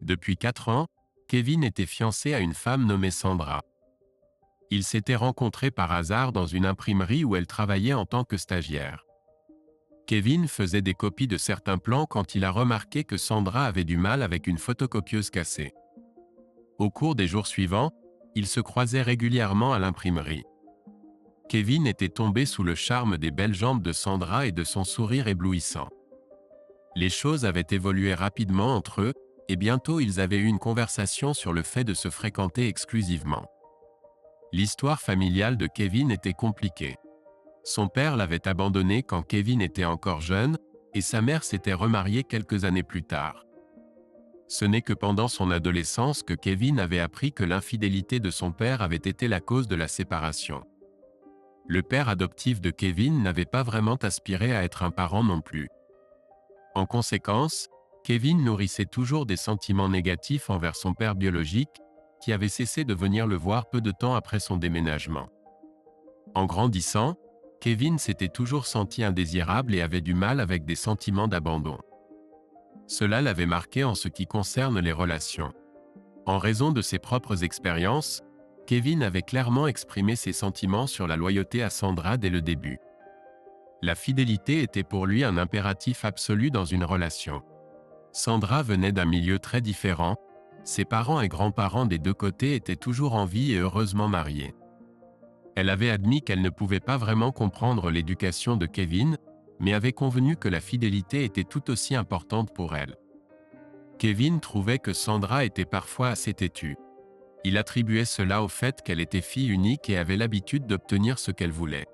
Depuis 4 ans, Kevin était fiancé à une femme nommée Sandra. Ils s'étaient rencontrés par hasard dans une imprimerie où elle travaillait en tant que stagiaire. Kevin faisait des copies de certains plans quand il a remarqué que Sandra avait du mal avec une photocopieuse cassée. Au cours des jours suivants, ils se croisaient régulièrement à l'imprimerie. Kevin était tombé sous le charme des belles jambes de Sandra et de son sourire éblouissant. Les choses avaient évolué rapidement entre eux, et bientôt ils avaient eu une conversation sur le fait de se fréquenter exclusivement. L'histoire familiale de Kevin était compliquée. Son père l'avait abandonné quand Kevin était encore jeune, et sa mère s'était remariée quelques années plus tard. Ce n'est que pendant son adolescence que Kevin avait appris que l'infidélité de son père avait été la cause de la séparation. Le père adoptif de Kevin n'avait pas vraiment aspiré à être un parent non plus. En conséquence, Kevin nourrissait toujours des sentiments négatifs envers son père biologique, qui avait cessé de venir le voir peu de temps après son déménagement. En grandissant, Kevin s'était toujours senti indésirable et avait du mal avec des sentiments d'abandon. Cela l'avait marqué en ce qui concerne les relations. En raison de ses propres expériences, Kevin avait clairement exprimé ses sentiments sur la loyauté à Sandra dès le début. La fidélité était pour lui un impératif absolu dans une relation. Sandra venait d'un milieu très différent, ses parents et grands-parents des deux côtés étaient toujours en vie et heureusement mariés. Elle avait admis qu'elle ne pouvait pas vraiment comprendre l'éducation de Kevin, mais avait convenu que la fidélité était tout aussi importante pour elle. Kevin trouvait que Sandra était parfois assez têtue. Il attribuait cela au fait qu'elle était fille unique et avait l'habitude d'obtenir ce qu'elle voulait.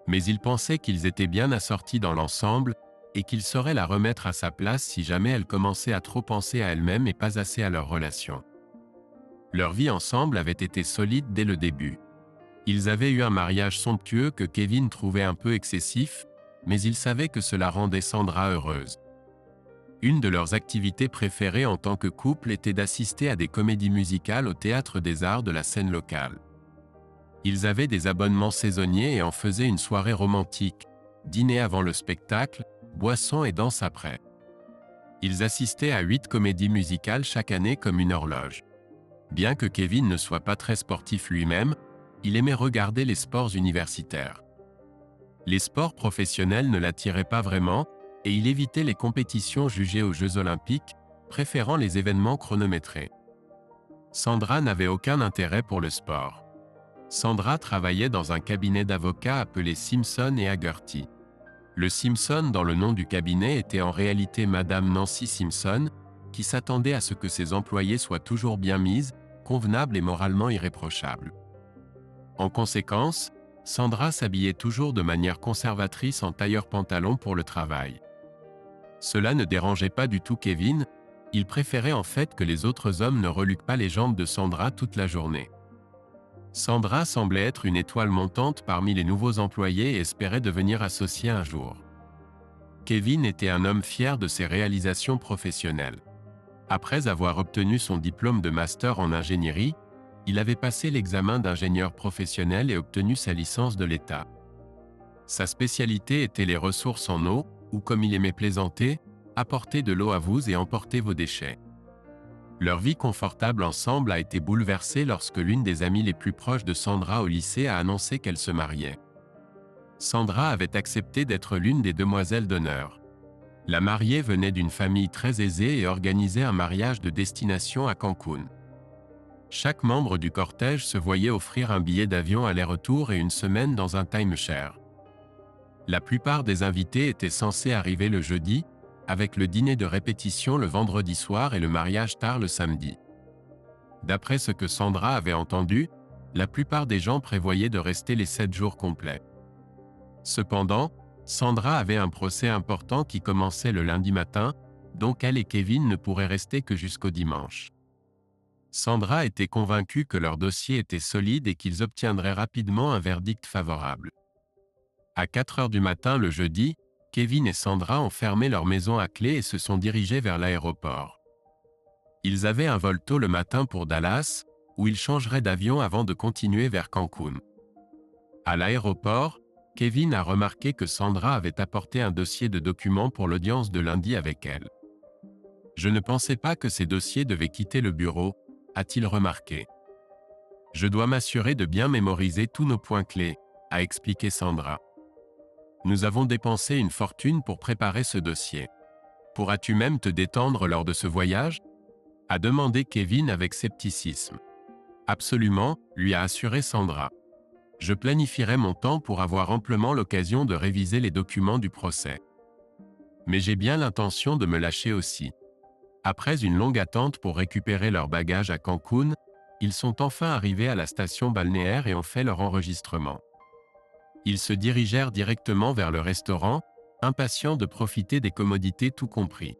Mais il pensait qu'ils étaient bien assortis dans l'ensemble, et qu'il saurait la remettre à sa place si jamais elle commençait à trop penser à elle-même et pas assez à leur relation. Leur vie ensemble avait été solide dès le début. Ils avaient eu un mariage somptueux que Kevin trouvait un peu excessif, mais il savait que cela rendait Sandra heureuse. Une de leurs activités préférées en tant que couple était d'assister à des comédies musicales au Théâtre des Arts de la scène locale. Ils avaient des abonnements saisonniers et en faisaient une soirée romantique, dîner avant le spectacle, boissons et danse après. Ils assistaient à 8 comédies musicales chaque année comme une horloge. Bien que Kevin ne soit pas très sportif lui-même, il aimait regarder les sports universitaires. Les sports professionnels ne l'attiraient pas vraiment, et il évitait les compétitions jugées aux Jeux Olympiques, préférant les événements chronométrés. Sandra n'avait aucun intérêt pour le sport. Sandra travaillait dans un cabinet d'avocats appelé Simpson et Haggerty. Le Simpson dans le nom du cabinet était en réalité Madame Nancy Simpson, qui s'attendait à ce que ses employés soient toujours bien mises, convenables et moralement irréprochables. En conséquence, Sandra s'habillait toujours de manière conservatrice en tailleur-pantalon pour le travail. Cela ne dérangeait pas du tout Kevin, il préférait en fait que les autres hommes ne reluquent pas les jambes de Sandra toute la journée. Sandra semblait être une étoile montante parmi les nouveaux employés et espérait devenir associée un jour. Kevin était un homme fier de ses réalisations professionnelles. Après avoir obtenu son diplôme de master en ingénierie, il avait passé l'examen d'ingénieur professionnel et obtenu sa licence de l'État. Sa spécialité était les ressources en eau, ou comme il aimait plaisanter, apporter de l'eau à vous et emporter vos déchets. Leur vie confortable ensemble a été bouleversée lorsque l'une des amies les plus proches de Sandra au lycée a annoncé qu'elle se mariait. Sandra avait accepté d'être l'une des demoiselles d'honneur. La mariée venait d'une famille très aisée et organisait un mariage de destination à Cancun. Chaque membre du cortège se voyait offrir un billet d'avion aller-retour et une semaine dans un timeshare. La plupart des invités étaient censés arriver le jeudi, avec le dîner de répétition le vendredi soir et le mariage tard le samedi. D'après ce que Sandra avait entendu, la plupart des gens prévoyaient de rester les 7 jours complets. Cependant, Sandra avait un procès important qui commençait le lundi matin, donc elle et Kevin ne pourraient rester que jusqu'au dimanche. Sandra était convaincue que leur dossier était solide et qu'ils obtiendraient rapidement un verdict favorable. À 4 heures du matin le jeudi, Kevin et Sandra ont fermé leur maison à clé et se sont dirigés vers l'aéroport. Ils avaient un vol tôt le matin pour Dallas, où ils changeraient d'avion avant de continuer vers Cancun. À l'aéroport, Kevin a remarqué que Sandra avait apporté un dossier de documents pour l'audience de lundi avec elle. Je ne pensais pas que ces dossiers devaient quitter le bureau, a-t-il remarqué. Je dois m'assurer de bien mémoriser tous nos points clés, a expliqué Sandra. Nous avons dépensé une fortune pour préparer ce dossier. Pourras-tu même te détendre lors de ce voyage? A demandé Kevin avec scepticisme. Absolument, lui a assuré Sandra. Je planifierai mon temps pour avoir amplement l'occasion de réviser les documents du procès. Mais j'ai bien l'intention de me lâcher aussi. Après une longue attente pour récupérer leurs bagages à Cancun, ils sont enfin arrivés à la station balnéaire et ont fait leur enregistrement. Ils se dirigèrent directement vers le restaurant, impatients de profiter des commodités tout compris.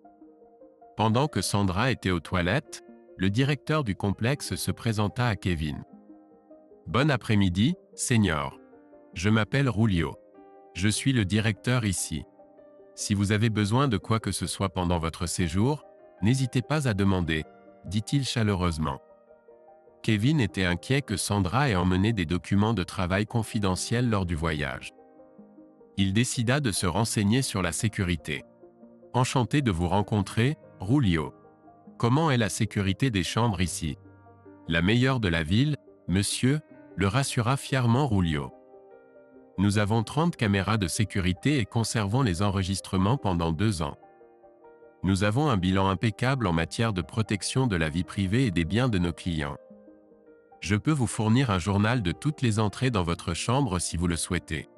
Pendant que Sandra était aux toilettes, le directeur du complexe se présenta à Kevin. « Bon après-midi, Senior. Je m'appelle Rulio. Je suis le directeur ici. Si vous avez besoin de quoi que ce soit pendant votre séjour, n'hésitez pas à demander, » dit-il chaleureusement. Kevin était inquiet que Sandra ait emmené des documents de travail confidentiels lors du voyage. Il décida de se renseigner sur la sécurité. « Enchanté de vous rencontrer, Rulio. Comment est la sécurité des chambres ici? » « La meilleure de la ville, monsieur, » le rassura fièrement Rulio. « Nous avons 30 caméras de sécurité et conservons les enregistrements pendant 2 ans. Nous avons un bilan impeccable en matière de protection de la vie privée et des biens de nos clients. Je peux vous fournir un journal de toutes les entrées dans votre chambre si vous le souhaitez.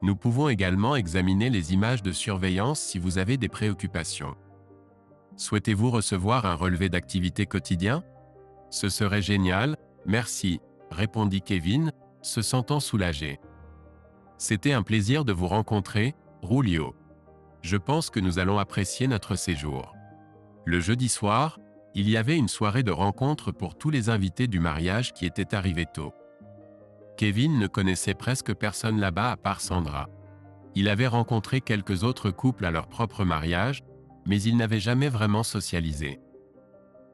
Nous pouvons également examiner les images de surveillance si vous avez des préoccupations. Souhaitez-vous recevoir un relevé d'activité quotidien? Ce serait génial, merci, répondit Kevin, se sentant soulagé. C'était un plaisir de vous rencontrer, Rulio. Je pense que nous allons apprécier notre séjour. Le jeudi soir, il y avait une soirée de rencontre pour tous les invités du mariage qui étaient arrivés tôt. Kevin ne connaissait presque personne là-bas à part Sandra. Il avait rencontré quelques autres couples à leur propre mariage, mais il n'avait jamais vraiment socialisé.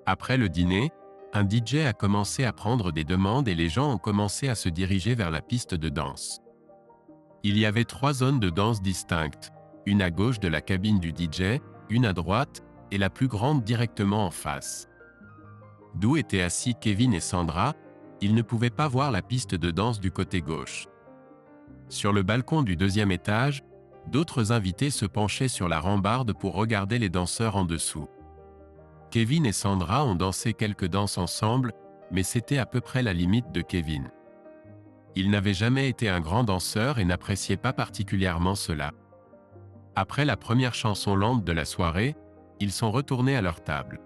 Après le dîner, un DJ a commencé à prendre des demandes et les gens ont commencé à se diriger vers la piste de danse. Il y avait 3 zones de danse distinctes, une à gauche de la cabine du DJ, une à droite, et la plus grande directement en face. D'où étaient assis Kevin et Sandra, ils ne pouvaient pas voir la piste de danse du côté gauche. Sur le balcon du 2e étage, d'autres invités se penchaient sur la rambarde pour regarder les danseurs en dessous. Kevin et Sandra ont dansé quelques danses ensemble, mais c'était à peu près la limite de Kevin. Il n'avait jamais été un grand danseur et n'appréciait pas particulièrement cela. Après la première chanson lente de la soirée, ils sont retournés à leur table.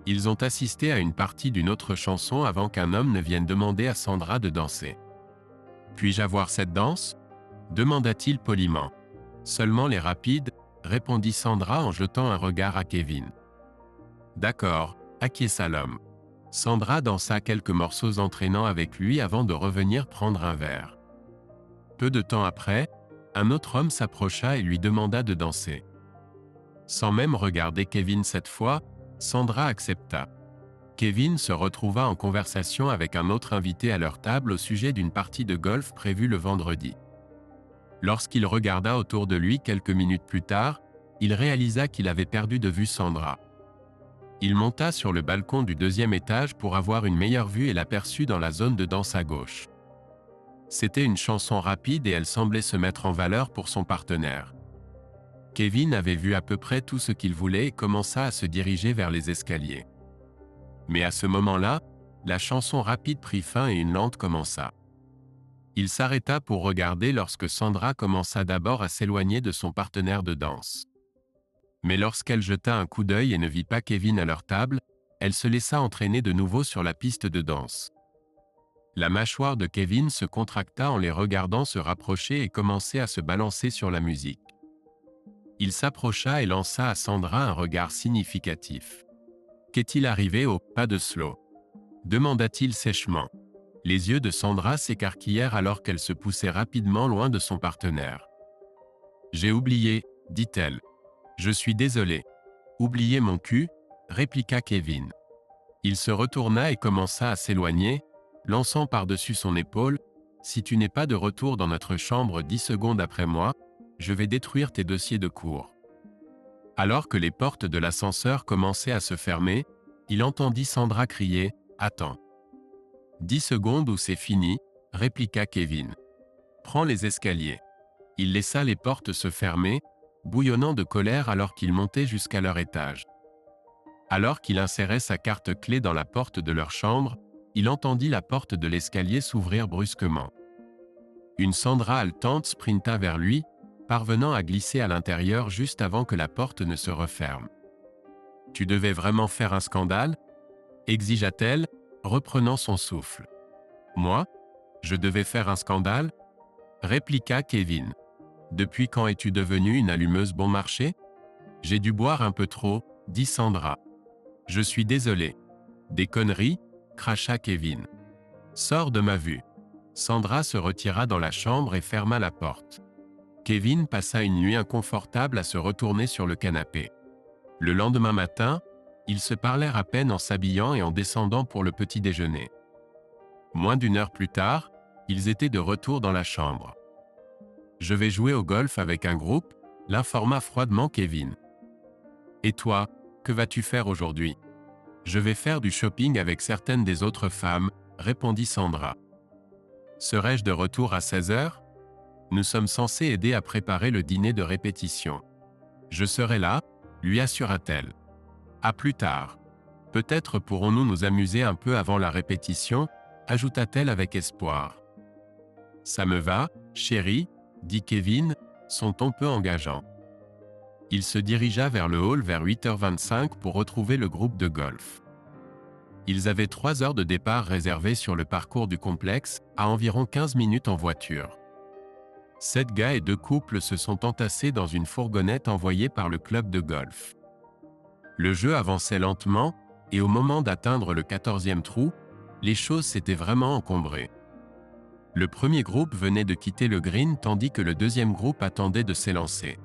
Ils ont assisté à une partie d'une autre chanson avant qu'un homme ne vienne demander à Sandra de danser. « Puis-je avoir cette danse ?» demanda-t-il poliment. « Seulement les rapides » répondit Sandra en jetant un regard à Kevin. « D'accord, acquiesça l'homme. Sandra dansa quelques morceaux entraînants avec lui avant de revenir prendre un verre. Peu de temps après, un autre homme s'approcha et lui demanda de danser. Sans même regarder Kevin cette fois, Sandra accepta. Kevin se retrouva en conversation avec un autre invité à leur table au sujet d'une partie de golf prévue le vendredi. Lorsqu'il regarda autour de lui quelques minutes plus tard, il réalisa qu'il avait perdu de vue Sandra. Il monta sur le balcon du 2e étage pour avoir une meilleure vue et l'aperçut dans la zone de danse à gauche. C'était une chanson rapide et elle semblait se mettre en valeur pour son partenaire. Kevin avait vu à peu près tout ce qu'il voulait et commença à se diriger vers les escaliers. Mais à ce moment-là, la chanson rapide prit fin et une lente commença. Il s'arrêta pour regarder lorsque Sandra commença d'abord à s'éloigner de son partenaire de danse. Mais lorsqu'elle jeta un coup d'œil et ne vit pas Kevin à leur table, elle se laissa entraîner de nouveau sur la piste de danse. La mâchoire de Kevin se contracta en les regardant se rapprocher et commencer à se balancer sur la musique. Il s'approcha et lança à Sandra un regard significatif. « Qu'est-il arrivé au pas de slow ?» demanda-t-il sèchement. Les yeux de Sandra s'écarquillèrent alors qu'elle se poussait rapidement loin de son partenaire. « J'ai oublié, » dit-elle. « Je suis désolé. Oubliez mon cul, » répliqua Kevin. Il se retourna et commença à s'éloigner, lançant par-dessus son épaule « Si tu n'es pas de retour dans notre chambre 10 secondes après moi, je vais détruire tes dossiers de cours. » Alors que les portes de l'ascenseur commençaient à se fermer, il entendit Sandra crier « Attends !» 10 secondes ou c'est fini, répliqua Kevin. Prends les escaliers. Il laissa les portes se fermer, bouillonnant de colère alors qu'il montait jusqu'à leur étage. Alors qu'il insérait sa carte clé dans la porte de leur chambre, il entendit la porte de l'escalier s'ouvrir brusquement. Une Sandra haletante sprinta vers lui, parvenant à glisser à l'intérieur juste avant que la porte ne se referme. « Tu devais vraiment faire un scandale ?» exigea-t-elle, reprenant son souffle. « Moi ? Je devais faire un scandale ?» répliqua Kevin. « Depuis quand es-tu devenue une allumeuse bon marché ? J'ai dû boire un peu trop, dit Sandra. Je suis désolé. Des conneries, cracha Kevin. Sors de ma vue. Sandra se retira dans la chambre et ferma la porte. Kevin passa une nuit inconfortable à se retourner sur le canapé. Le lendemain matin, ils se parlèrent à peine en s'habillant et en descendant pour le petit déjeuner. Moins d'une heure plus tard, ils étaient de retour dans la chambre. « Je vais jouer au golf avec un groupe », l'informa froidement Kevin. « Et toi, que vas-tu faire aujourd'hui ? » « Je vais faire du shopping avec certaines des autres femmes », répondit Sandra. « Serai-je de retour à 16 heures ? Nous sommes censés aider à préparer le dîner de répétition. Je serai là, lui assura-t-elle. À plus tard. Peut-être pourrons-nous nous amuser un peu avant la répétition, ajouta-t-elle avec espoir. Ça me va, chérie, dit Kevin, son ton peu engageant. Il se dirigea vers le hall vers 8h25 pour retrouver le groupe de golf. Ils avaient 3 heures de départ réservées sur le parcours du complexe, à environ 15 minutes en voiture. 7 gars et 2 couples se sont entassés dans une fourgonnette envoyée par le club de golf. Le jeu avançait lentement, et au moment d'atteindre le 14e trou, les choses s'étaient vraiment encombrées. Le premier groupe venait de quitter le green tandis que le deuxième groupe attendait de s'élancer.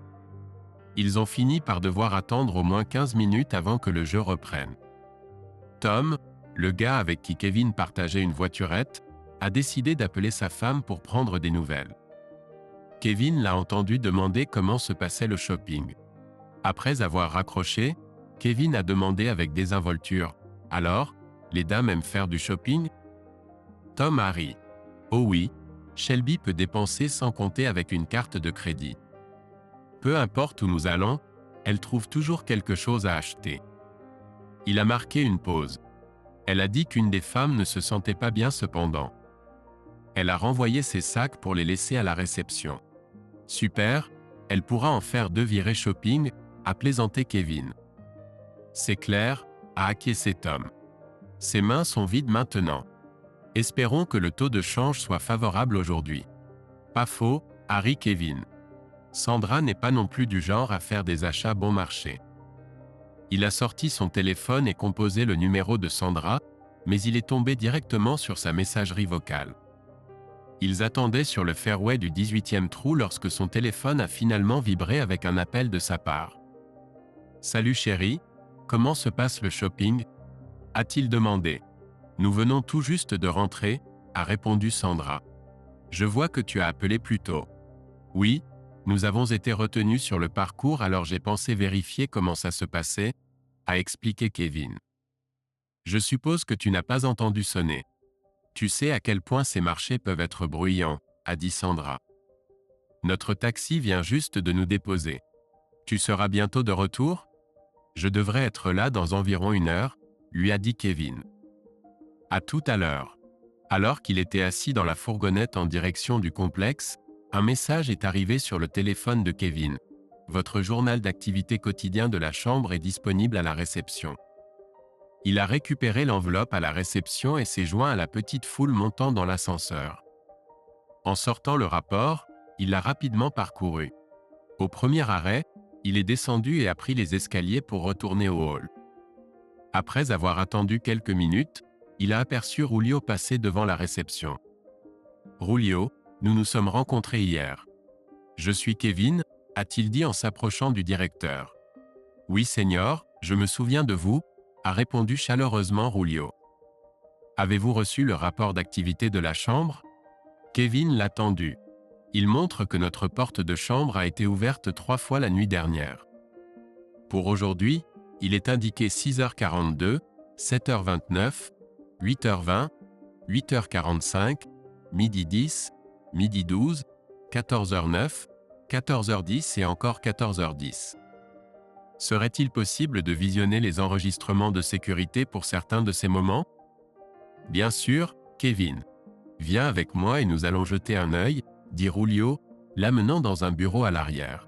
Ils ont fini par devoir attendre au moins 15 minutes avant que le jeu reprenne. Tom, le gars avec qui Kevin partageait une voiturette, a décidé d'appeler sa femme pour prendre des nouvelles. Kevin l'a entendu demander comment se passait le shopping. Après avoir raccroché, Kevin a demandé avec désinvolture « Alors, les dames aiment faire du shopping ?» Tom a ri. « Oh oui, Shelby peut dépenser sans compter avec une carte de crédit. Peu importe où nous allons, elle trouve toujours quelque chose à acheter. » Il a marqué une pause. Elle a dit qu'une des femmes ne se sentait pas bien cependant. Elle a renvoyé ses sacs pour les laisser à la réception. « Super, elle pourra en faire 2 virées shopping », a plaisanté Kevin. « C'est clair », a acquiescé Tom. Ses mains sont vides maintenant. Espérons que le taux de change soit favorable aujourd'hui. Pas faux, a ri Kevin. Sandra n'est pas non plus du genre à faire des achats bon marché. Il a sorti son téléphone et composé le numéro de Sandra, mais il est tombé directement sur sa messagerie vocale. Ils attendaient sur le fairway du 18e trou lorsque son téléphone a finalement vibré avec un appel de sa part. « Salut chérie, comment se passe le shopping ?» a-t-il demandé. « Nous venons tout juste de rentrer », a répondu Sandra. « Je vois que tu as appelé plus tôt. » « Oui, nous avons été retenus sur le parcours alors j'ai pensé vérifier comment ça se passait, » a expliqué Kevin. « Je suppose que tu n'as pas entendu sonner. Tu sais à quel point ces marchés peuvent être bruyants, » a dit Sandra. « Notre taxi vient juste de nous déposer. Tu seras bientôt de retour ? Je devrais être là dans environ 1 heure, » lui a dit Kevin. « À tout à l'heure. » Alors qu'il était assis dans la fourgonnette en direction du complexe, un message est arrivé sur le téléphone de Kevin. « Votre journal d'activité quotidien de la chambre est disponible à la réception. » Il a récupéré l'enveloppe à la réception et s'est joint à la petite foule montant dans l'ascenseur. En sortant le rapport, il l'a rapidement parcouru. Au premier arrêt, il est descendu et a pris les escaliers pour retourner au hall. Après avoir attendu quelques minutes, il a aperçu Rulio passer devant la réception. « Rulio, nous nous sommes rencontrés hier. »« Je suis Kevin », a-t-il dit en s'approchant du directeur. « Oui, Seigneur, je me souviens de vous », a répondu chaleureusement Rulio. « Avez-vous reçu le rapport d'activité de la chambre ?» Kevin l'a tendu. « Il montre que notre porte de chambre a été ouverte 3 fois la nuit dernière. » Pour aujourd'hui, il est indiqué 6h42, 7h29, 8h20, 8h45, midi 10, midi 12, 14h09, 14h10 et encore 14h10. Serait-il possible de visionner les enregistrements de sécurité pour certains de ces moments? Bien sûr, Kevin. Viens avec moi et nous allons jeter un œil, dit Julio, l'amenant dans un bureau à l'arrière.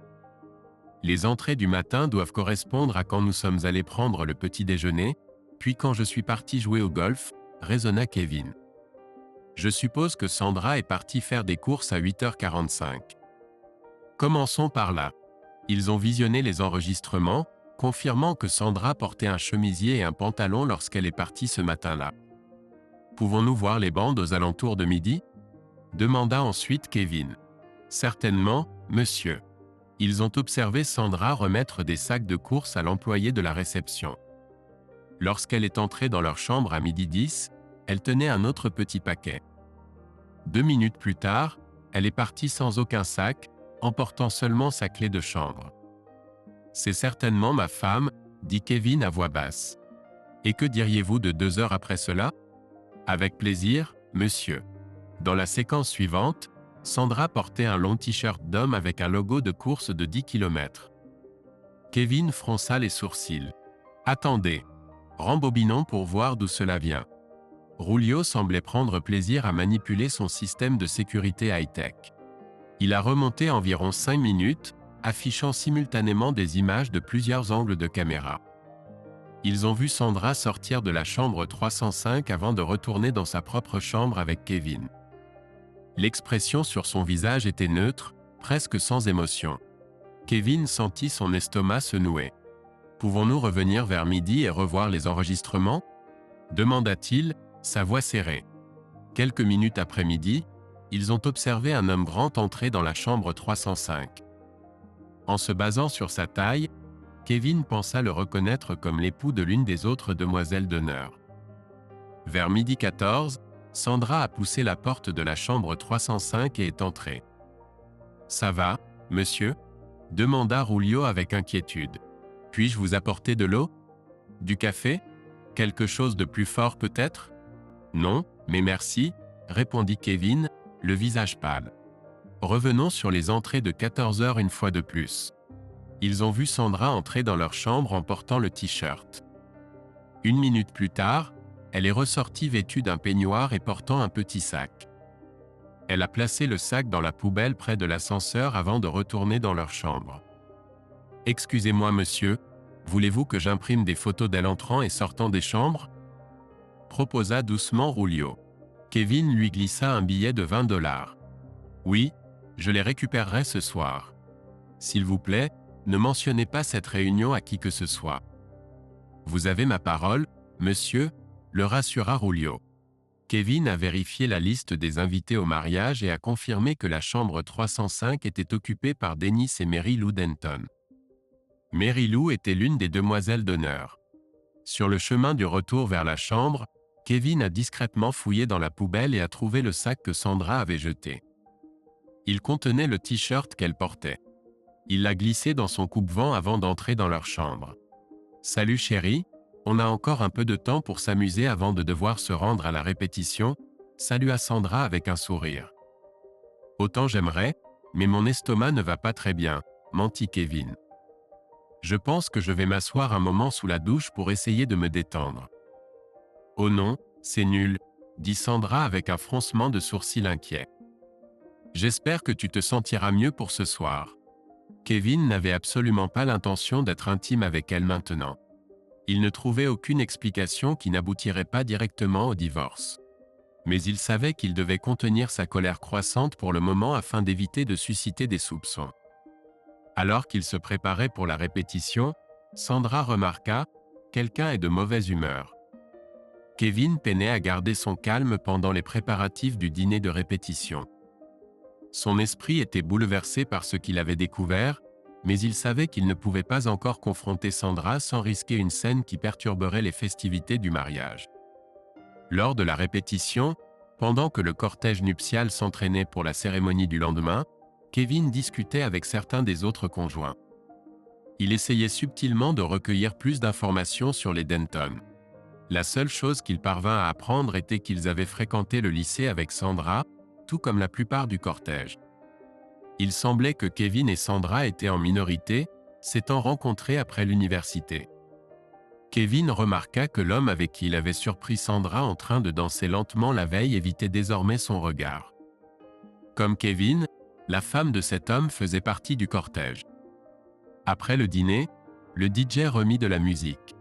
Les entrées du matin doivent correspondre à quand nous sommes allés prendre le petit déjeuner, puis quand je suis parti jouer au golf, raisonna Kevin. Je suppose que Sandra est partie faire des courses à 8h45. Commençons par là. Ils ont visionné les enregistrements, confirmant que Sandra portait un chemisier et un pantalon lorsqu'elle est partie ce matin-là. Pouvons-nous voir les bandes aux alentours de midi? Demanda ensuite Kevin. Certainement, monsieur. Ils ont observé Sandra remettre des sacs de courses à l'employé de la réception. Lorsqu'elle est entrée dans leur chambre à midi 10, elle tenait un autre petit paquet. 2 minutes plus tard, elle est partie sans aucun sac, emportant seulement sa clé de chambre. C'est certainement ma femme, dit Kevin à voix basse. Et que diriez-vous de 2 heures après cela? Avec plaisir, monsieur. Dans la séquence suivante, Sandra portait un long t-shirt d'homme avec un logo de course de 10 km. Kevin fronça les sourcils. Attendez. Rembobinons pour voir d'où cela vient. Julio semblait prendre plaisir à manipuler son système de sécurité high-tech. Il a remonté environ 5 minutes, affichant simultanément des images de plusieurs angles de caméra. Ils ont vu Sandra sortir de la chambre 305 avant de retourner dans sa propre chambre avec Kevin. L'expression sur son visage était neutre, presque sans émotion. Kevin sentit son estomac se nouer. « Pouvons-nous revenir vers midi et revoir les enregistrements ?» demanda-t-il, sa voix serrée. Quelques minutes après midi, ils ont observé un homme grand entrer dans la chambre 305. En se basant sur sa taille, Kevin pensa le reconnaître comme l'époux de l'une des autres demoiselles d'honneur. Vers midi 14, Sandra a poussé la porte de la chambre 305 et est entrée. « Ça va, monsieur ?» demanda Julio avec inquiétude. « Puis-je vous apporter de l'eau? Du café? Quelque chose de plus fort peut-être? » « Non, mais merci, » répondit Kevin, le visage pâle. Revenons sur les entrées de 14 heures une fois de plus. Ils ont vu Sandra entrer dans leur chambre en portant le t-shirt. 1 minute plus tard, elle est ressortie vêtue d'un peignoir et portant un petit sac. Elle a placé le sac dans la poubelle près de l'ascenseur avant de retourner dans leur chambre. « Excusez-moi monsieur, voulez-vous que j'imprime des photos d'elle entrant et sortant des chambres ?» proposa doucement Julio. Kevin lui glissa un billet de 20 $. « Oui, je les récupérerai ce soir. S'il vous plaît, ne mentionnez pas cette réunion à qui que ce soit. »« Vous avez ma parole, monsieur ?» le rassura Julio. Kevin a vérifié la liste des invités au mariage et a confirmé que la chambre 305 était occupée par Dennis et Mary Lou Denton. Mary Lou était l'une des demoiselles d'honneur. Sur le chemin du retour vers la chambre, Kevin a discrètement fouillé dans la poubelle et a trouvé le sac que Sandra avait jeté. Il contenait le t-shirt qu'elle portait. Il l'a glissé dans son coupe-vent avant d'entrer dans leur chambre. « Salut chérie, on a encore un peu de temps pour s'amuser avant de devoir se rendre à la répétition », salua Sandra avec un sourire. « Autant j'aimerais, mais mon estomac ne va pas très bien, » mentit Kevin. « Je pense que je vais m'asseoir un moment sous la douche pour essayer de me détendre. » « Oh non, c'est nul, » dit Sandra avec un froncement de sourcils inquiet. « J'espère que tu te sentiras mieux pour ce soir. » Kevin n'avait absolument pas l'intention d'être intime avec elle maintenant. Il ne trouvait aucune explication qui n'aboutirait pas directement au divorce. Mais il savait qu'il devait contenir sa colère croissante pour le moment afin d'éviter de susciter des soupçons. Alors qu'il se préparait pour la répétition, Sandra remarqua « Quelqu'un est de mauvaise humeur ». Kevin peinait à garder son calme pendant les préparatifs du dîner de répétition. Son esprit était bouleversé par ce qu'il avait découvert, mais il savait qu'il ne pouvait pas encore confronter Sandra sans risquer une scène qui perturberait les festivités du mariage. Lors de la répétition, pendant que le cortège nuptial s'entraînait pour la cérémonie du lendemain, Kevin discutait avec certains des autres conjoints. Il essayait subtilement de recueillir plus d'informations sur les Denton. La seule chose qu'il parvint à apprendre était qu'ils avaient fréquenté le lycée avec Sandra, tout comme la plupart du cortège. Il semblait que Kevin et Sandra étaient en minorité, s'étant rencontrés après l'université. Kevin remarqua que l'homme avec qui il avait surpris Sandra en train de danser lentement la veille évitait désormais son regard. Comme Kevin, la femme de cet homme faisait partie du cortège. Après le dîner, le DJ remit de la musique.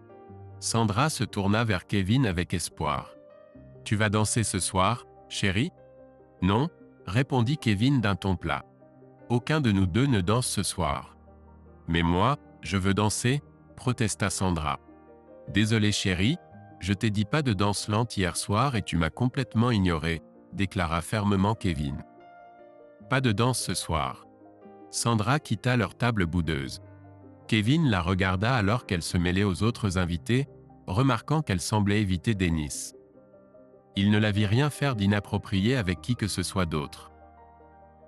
Sandra se tourna vers Kevin avec espoir. « Tu vas danser ce soir, chérie ?» « Non, » répondit Kevin d'un ton plat. « Aucun de nous deux ne danse ce soir. »« Mais moi, je veux danser, » protesta Sandra. « Désolé chérie, je t'ai dit pas de danse lente hier soir et tu m'as complètement ignoré, » déclara fermement Kevin. « Pas de danse ce soir. » Sandra quitta leur table boudeuse. Kevin la regarda alors qu'elle se mêlait aux autres invités, remarquant qu'elle semblait éviter Dennis. Il ne la vit rien faire d'inapproprié avec qui que ce soit d'autre.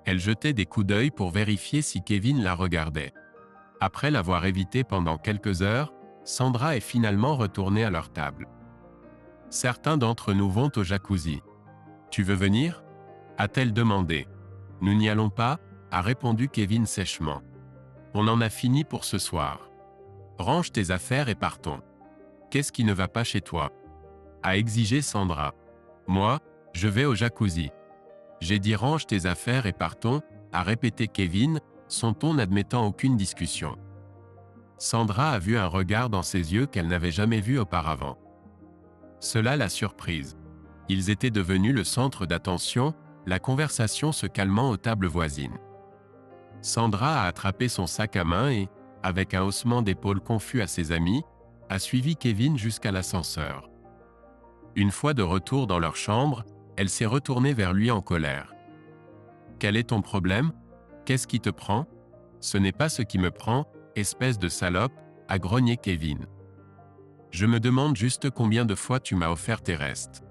Elle jetait des coups d'œil pour vérifier si Kevin la regardait. Après l'avoir évité pendant quelques heures, Sandra est finalement retournée à leur table. « Certains d'entre nous vont au jacuzzi. Tu veux venir ?» a-t-elle demandé. « Nous n'y allons pas ?» a répondu Kevin sèchement. « On en a fini pour ce soir. Range tes affaires et partons. »« Qu'est-ce qui ne va pas chez toi ?» a exigé Sandra. « Moi, je vais au jacuzzi. »« J'ai dit range tes affaires et partons » a répété Kevin, son ton n'admettant aucune discussion. Sandra a vu un regard dans ses yeux qu'elle n'avait jamais vu auparavant. Cela l'a surprise. Ils étaient devenus le centre d'attention, la conversation se calmant aux tables voisines. Sandra a attrapé son sac à main et, avec un haussement d'épaules confus à ses amis, a suivi Kevin jusqu'à l'ascenseur. Une fois de retour dans leur chambre, elle s'est retournée vers lui en colère. « Quel est ton problème ? Qu'est-ce qui te prend ? » « Ce n'est pas ce qui me prend, espèce de salope, » a grogné Kevin. « Je me demande juste combien de fois tu m'as offert tes restes.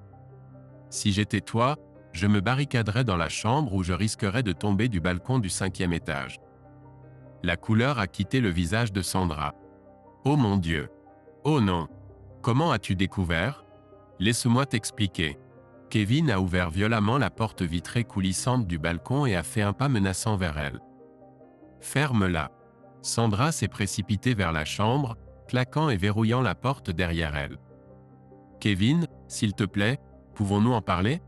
Si j'étais toi, je me barricaderais dans la chambre où je risquerais de tomber du balcon du 5e étage. » La couleur a quitté le visage de Sandra. « Oh mon Dieu ! Oh non ! Comment as-tu découvert ? Laisse-moi t'expliquer. » Kevin a ouvert violemment la porte vitrée coulissante du balcon et a fait un pas menaçant vers elle. « Ferme-la. » Sandra s'est précipitée vers la chambre, claquant et verrouillant la porte derrière elle. « Kevin, s'il te plaît, pouvons-nous en parler ?»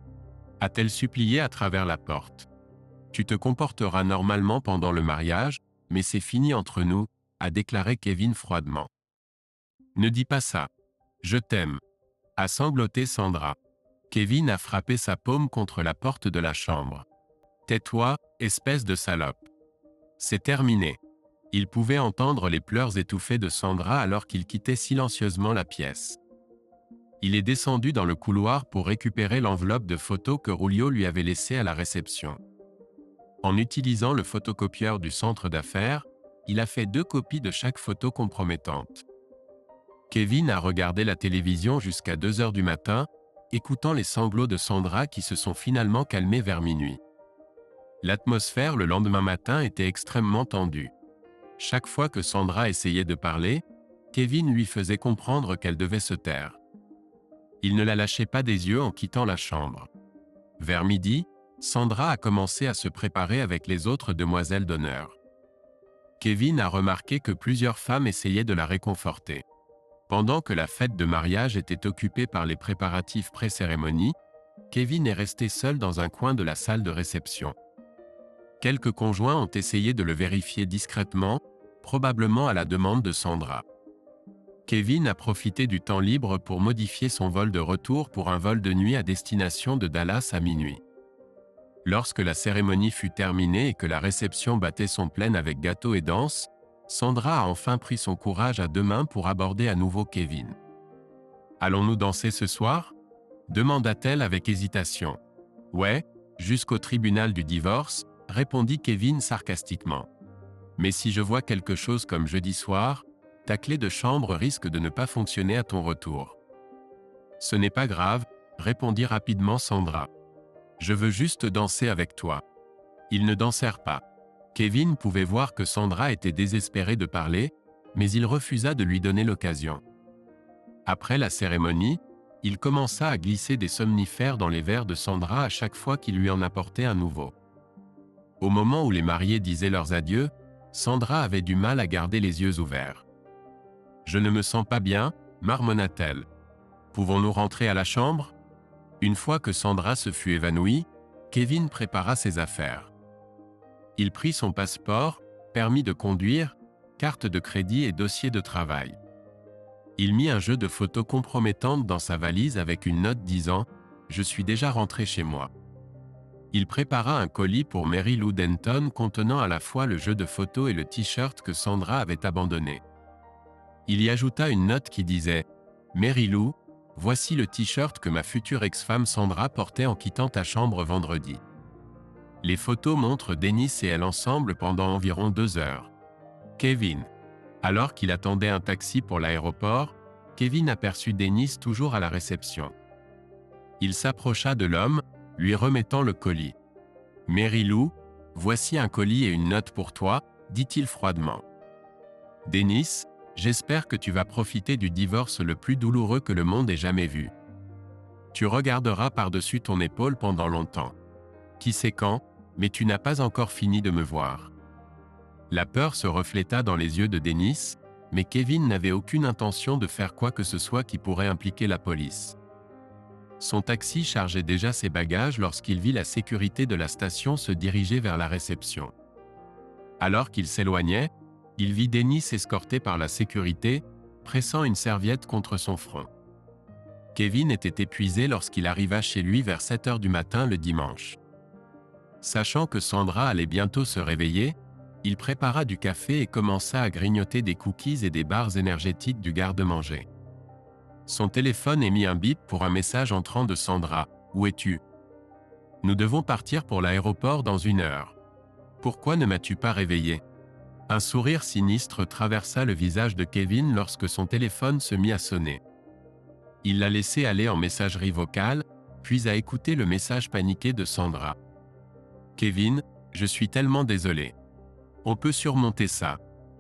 a-t-elle supplié à travers la porte. « Tu te comporteras normalement pendant le mariage, mais c'est fini entre nous, » a déclaré Kevin froidement. « Ne dis pas ça. Je t'aime. » a sangloté Sandra. Kevin a frappé sa paume contre la porte de la chambre. « Tais-toi, espèce de salope. » C'est terminé. Il pouvait entendre les pleurs étouffés de Sandra alors qu'il quittait silencieusement la pièce. Il est descendu dans le couloir pour récupérer l'enveloppe de photos que Julio lui avait laissée à la réception. En utilisant le photocopieur du centre d'affaires, il a fait 2 copies de chaque photo compromettante. Kevin a regardé la télévision jusqu'à 2 heures du matin, écoutant les sanglots de Sandra qui se sont finalement calmés vers minuit. L'atmosphère le lendemain matin était extrêmement tendue. Chaque fois que Sandra essayait de parler, Kevin lui faisait comprendre qu'elle devait se taire. Il ne la lâchait pas des yeux en quittant la chambre. Vers midi, Sandra a commencé à se préparer avec les autres demoiselles d'honneur. Kevin a remarqué que plusieurs femmes essayaient de la réconforter. Pendant que la fête de mariage était occupée par les préparatifs pré-cérémonie, Kevin est resté seul dans un coin de la salle de réception. Quelques conjoints ont essayé de le vérifier discrètement, probablement à la demande de Sandra. Kevin a profité du temps libre pour modifier son vol de retour pour un vol de nuit à destination de Dallas à minuit. Lorsque la cérémonie fut terminée et que la réception battait son plein avec gâteau et danse, Sandra a enfin pris son courage à 2 mains pour aborder à nouveau Kevin. « Allons-nous danser ce soir ?» demanda-t-elle avec hésitation. « Ouais, jusqu'au tribunal du divorce », répondit Kevin sarcastiquement. « Mais si je vois quelque chose comme jeudi soir, ta clé de chambre risque de ne pas fonctionner à ton retour. »« Ce n'est pas grave, » répondit rapidement Sandra. « Je veux juste danser avec toi. » Ils ne dansèrent pas. Kevin pouvait voir que Sandra était désespérée de parler, mais il refusa de lui donner l'occasion. Après la cérémonie, il commença à glisser des somnifères dans les verres de Sandra à chaque fois qu'il lui en apportait un nouveau. Au moment où les mariés disaient leurs adieux, Sandra avait du mal à garder les yeux ouverts. « Je ne me sens pas bien », marmonna-t-elle. « Pouvons-nous rentrer à la chambre ?» Une fois que Sandra se fut évanouie, Kevin prépara ses affaires. Il prit son passeport, permis de conduire, carte de crédit et dossier de travail. Il mit un jeu de photos compromettantes dans sa valise avec une note disant « Je suis déjà rentré chez moi ». Il prépara un colis pour Mary Lou Denton contenant à la fois le jeu de photos et le t-shirt que Sandra avait abandonné. Il y ajouta une note qui disait « Mary Lou, voici le t-shirt que ma future ex-femme Sandra portait en quittant ta chambre vendredi. » Les photos montrent Dennis et elle ensemble pendant environ 2 heures. Kevin. Alors qu'il attendait un taxi pour l'aéroport, Kevin aperçut Dennis toujours à la réception. Il s'approcha de l'homme, lui remettant le colis. « Mary Lou, voici un colis et une note pour toi, » dit-il froidement. « Dennis, j'espère que tu vas profiter du divorce le plus douloureux que le monde ait jamais vu. Tu regarderas par-dessus ton épaule pendant longtemps. Qui sait quand, mais tu n'as pas encore fini de me voir. » La peur se refléta dans les yeux de Dennis, mais Kevin n'avait aucune intention de faire quoi que ce soit qui pourrait impliquer la police. Son taxi chargeait déjà ses bagages lorsqu'il vit la sécurité de la station se diriger vers la réception. Alors qu'il s'éloignait, il vit Dennis escorté par la sécurité, pressant une serviette contre son front. Kevin était épuisé lorsqu'il arriva chez lui vers 7 heures du matin le dimanche. Sachant que Sandra allait bientôt se réveiller, il prépara du café et commença à grignoter des cookies et des barres énergétiques du garde-manger. Son téléphone émit un bip pour un message entrant de Sandra. « Où es-tu ? Nous devons partir pour l'aéroport dans 1 heure. Pourquoi ne m'as-tu pas réveillé ?» Un sourire sinistre traversa le visage de Kevin lorsque son téléphone se mit à sonner. Il l'a laissé aller en messagerie vocale, puis a écouté le message paniqué de Sandra. « Kevin, je suis tellement désolé. On peut surmonter ça.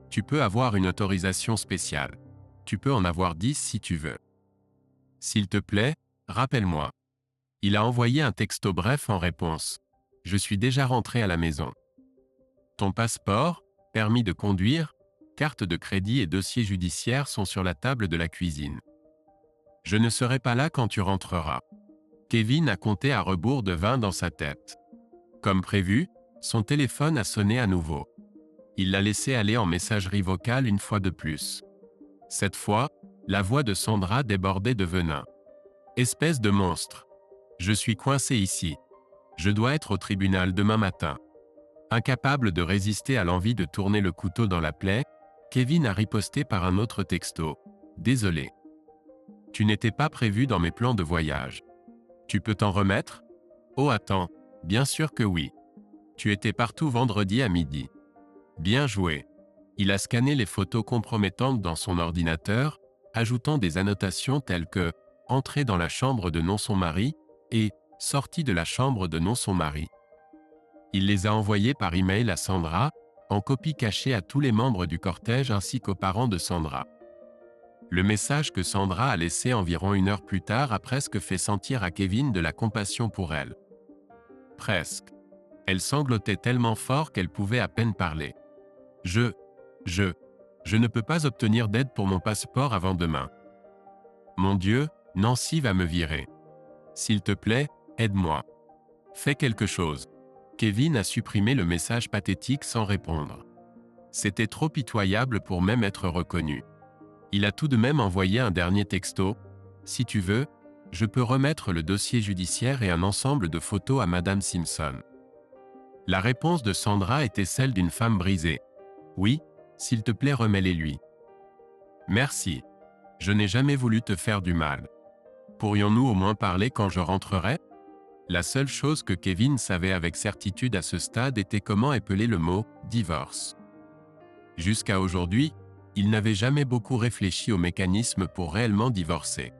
Tu peux avoir une autorisation spéciale. Tu peux en avoir 10 si tu veux. S'il te plaît, rappelle-moi. » Il a envoyé un texto bref en réponse. « Je suis déjà rentré à la maison. Ton passeport, permis de conduire, carte de crédit et dossier judiciaire sont sur la table de la cuisine. Je ne serai pas là quand tu rentreras. » Kevin a compté à rebours de 20 dans sa tête. Comme prévu, son téléphone a sonné à nouveau. Il l'a laissé aller en messagerie vocale une fois de plus. Cette fois, la voix de Sandra débordait de venin. « Espèce de monstre. Je suis coincé ici. Je dois être au tribunal demain matin. » Incapable de résister à l'envie de tourner le couteau dans la plaie, Kevin a riposté par un autre texto. « Désolé. Tu n'étais pas prévu dans mes plans de voyage. Tu peux t'en remettre ? Oh attends, bien sûr que oui. Tu étais partout vendredi à midi. Bien joué. » Il a scanné les photos compromettantes dans son ordinateur, ajoutant des annotations telles que « Entrée dans la chambre de non son mari » et « Sortie de la chambre de non son mari ». Il les a envoyés par email à Sandra, en copie cachée à tous les membres du cortège ainsi qu'aux parents de Sandra. Le message que Sandra a laissé environ 1 heure plus tard a presque fait sentir à Kevin de la compassion pour elle. Presque. Elle sanglotait tellement fort qu'elle pouvait à peine parler. Je ne peux pas obtenir d'aide pour mon passeport avant demain. Mon Dieu, Nancy va me virer. S'il te plaît, aide-moi. Fais quelque chose. » Kevin a supprimé le message pathétique sans répondre. C'était trop pitoyable pour même être reconnu. Il a tout de même envoyé un dernier texto. « Si tu veux, je peux remettre le dossier judiciaire et un ensemble de photos à Madame Simpson. » La réponse de Sandra était celle d'une femme brisée. « Oui, s'il te plaît remets-les-lui. »« Merci. Je n'ai jamais voulu te faire du mal. Pourrions-nous au moins parler quand je rentrerai ?» La seule chose que Kevin savait avec certitude à ce stade était comment épeler le mot « divorce ». Jusqu'à aujourd'hui, il n'avait jamais beaucoup réfléchi au mécanisme pour réellement divorcer.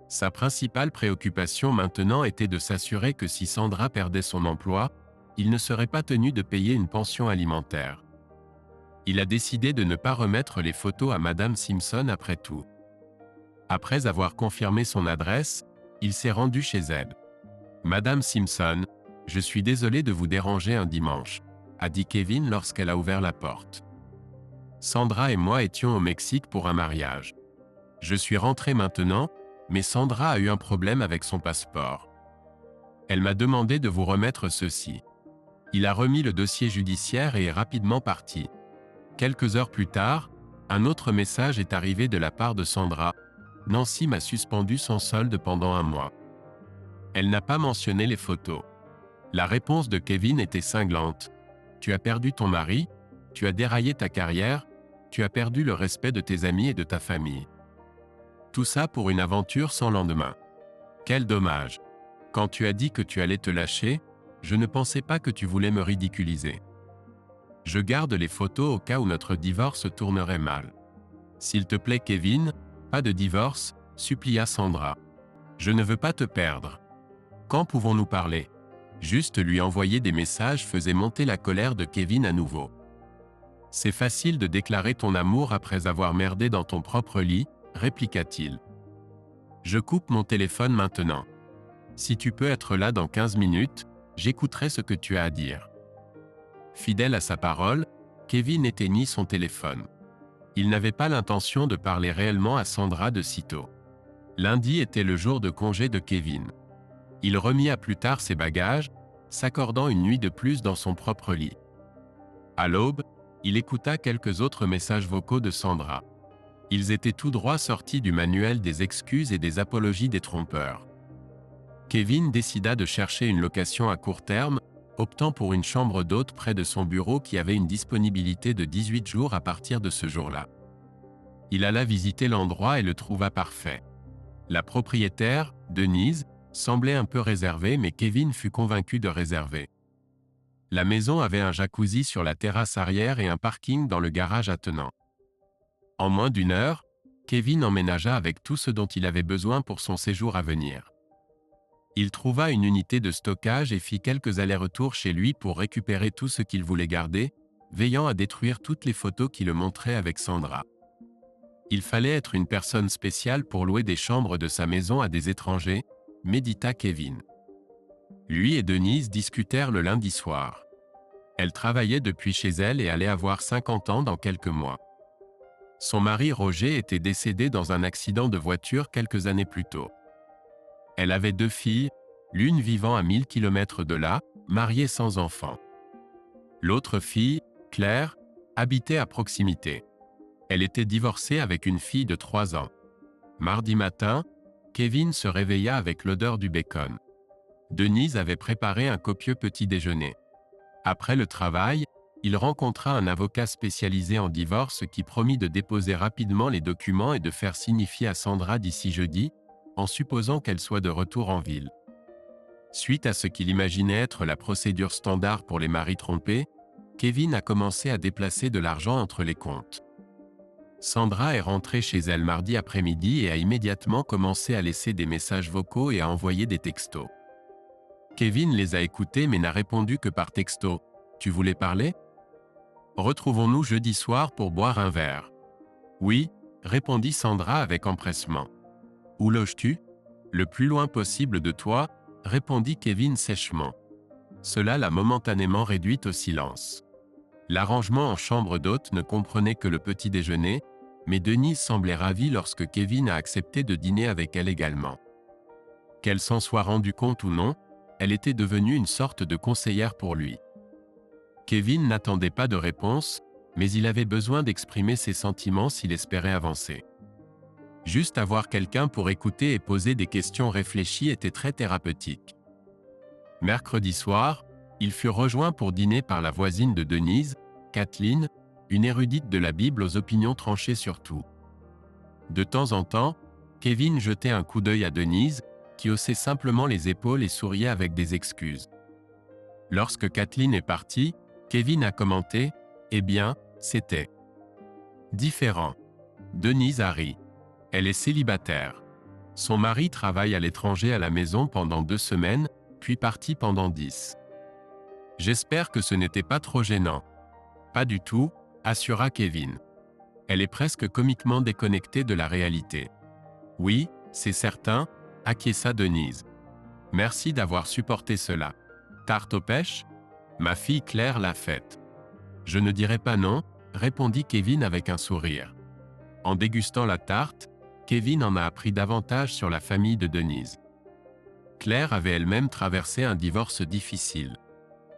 Sa principale préoccupation maintenant était de s'assurer que si Sandra perdait son emploi, il ne serait pas tenu de payer une pension alimentaire. Il a décidé de ne pas remettre les photos à Madame Simpson après tout. Après avoir confirmé son adresse, il s'est rendu chez elle. « Madame Simpson, je suis désolé de vous déranger un dimanche », a dit Kevin lorsqu'elle a ouvert la porte. « Sandra et moi étions au Mexique pour un mariage. Je suis rentré maintenant, mais Sandra a eu un problème avec son passeport. Elle m'a demandé de vous remettre ceci. » Il a remis le dossier judiciaire et est rapidement parti. Quelques heures plus tard, un autre message est arrivé de la part de Sandra. « Nancy m'a suspendu sans solde pendant 1 mois. » Elle n'a pas mentionné les photos. La réponse de Kevin était cinglante. « Tu as perdu ton mari, tu as déraillé ta carrière, tu as perdu le respect de tes amis et de ta famille. Tout ça pour une aventure sans lendemain. Quel dommage. Quand tu as dit que tu allais te lâcher, je ne pensais pas que tu voulais me ridiculiser. Je garde les photos au cas où notre divorce tournerait mal. S'il te plaît Kevin, pas de divorce, supplia Sandra. Je ne veux pas te perdre. Quand pouvons-nous parler ? » Juste lui envoyer des messages faisait monter la colère de Kevin à nouveau. « C'est facile de déclarer ton amour après avoir merdé dans ton propre lit, » répliqua-t-il. « Je coupe mon téléphone maintenant. Si tu peux être là dans 15 minutes, j'écouterai ce que tu as à dire. » Fidèle à sa parole, Kevin éteignit son téléphone. Il n'avait pas l'intention de parler réellement à Sandra de sitôt. Lundi était le jour de congé de Kevin. Il remit à plus tard ses bagages, s'accordant une nuit de plus dans son propre lit. À l'aube, il écouta quelques autres messages vocaux de Sandra. Ils étaient tout droit sortis du manuel des excuses et des apologies des trompeurs. Kevin décida de chercher une location à court terme, optant pour une chambre d'hôte près de son bureau qui avait une disponibilité de 18 jours à partir de ce jour-là. Il alla visiter l'endroit et le trouva parfait. La propriétaire, Denise, semblait un peu réservée, mais Kevin fut convaincu de réserver. La maison avait un jacuzzi sur la terrasse arrière et un parking dans le garage attenant. En moins d'1 heure, Kevin emménagea avec tout ce dont il avait besoin pour son séjour à venir. Il trouva une unité de stockage et fit quelques allers-retours chez lui pour récupérer tout ce qu'il voulait garder, veillant à détruire toutes les photos qui le montraient avec Sandra. Il fallait être une personne spéciale pour louer des chambres de sa maison à des étrangers, médita Kevin. Lui et Denise discutèrent le lundi soir. Elle travaillait depuis chez elle et allait avoir 50 ans dans quelques mois. Son mari Roger était décédé dans un accident de voiture quelques années plus tôt. Elle avait 2 filles, l'une vivant à 1000 km de là, mariée sans enfant. L'autre fille, Claire, habitait à proximité. Elle était divorcée avec une fille de 3 ans. Mardi matin, Kevin se réveilla avec l'odeur du bacon. Denise avait préparé un copieux petit déjeuner. Après le travail, il rencontra un avocat spécialisé en divorce qui promit de déposer rapidement les documents et de faire signifier à Sandra d'ici jeudi, en supposant qu'elle soit de retour en ville. Suite à ce qu'il imaginait être la procédure standard pour les maris trompés, Kevin a commencé à déplacer de l'argent entre les comptes. Sandra est rentrée chez elle mardi après-midi et a immédiatement commencé à laisser des messages vocaux et à envoyer des textos. Kevin les a écoutés mais n'a répondu que par texto. « Tu voulais parler ? Retrouvons-nous jeudi soir pour boire un verre. » « Oui, » répondit Sandra avec empressement. « Où loges-tu ? » « Le plus loin possible de toi, » répondit Kevin sèchement. Cela l'a momentanément réduite au silence. L'arrangement en chambre d'hôte ne comprenait que le petit déjeuner, mais Denise semblait ravie lorsque Kevin a accepté de dîner avec elle également. Qu'elle s'en soit rendue compte ou non, elle était devenue une sorte de conseillère pour lui. Kevin n'attendait pas de réponse, mais il avait besoin d'exprimer ses sentiments s'il espérait avancer. Juste avoir quelqu'un pour écouter et poser des questions réfléchies était très thérapeutique. Mercredi soir, il fut rejoint pour dîner par la voisine de Denise, Kathleen, une érudite de la Bible aux opinions tranchées sur tout. De temps en temps, Kevin jetait un coup d'œil à Denise, qui haussait simplement les épaules et souriait avec des excuses. Lorsque Kathleen est partie, Kevin a commenté « Eh bien, c'était différent. » Denise a ri. Elle est célibataire. Son mari travaille à l'étranger à la maison pendant 2 semaines, puis parti pendant 10. J'espère que ce n'était pas trop gênant. Pas du tout, assura Kevin. Elle est presque comiquement déconnectée de la réalité. Oui, c'est certain, acquiesça Denise. Merci d'avoir supporté cela. Tarte aux pêches? Ma fille Claire l'a faite. Je ne dirai pas non, répondit Kevin avec un sourire. En dégustant la tarte, Kevin en a appris davantage sur la famille de Denise. Claire avait elle-même traversé un divorce difficile.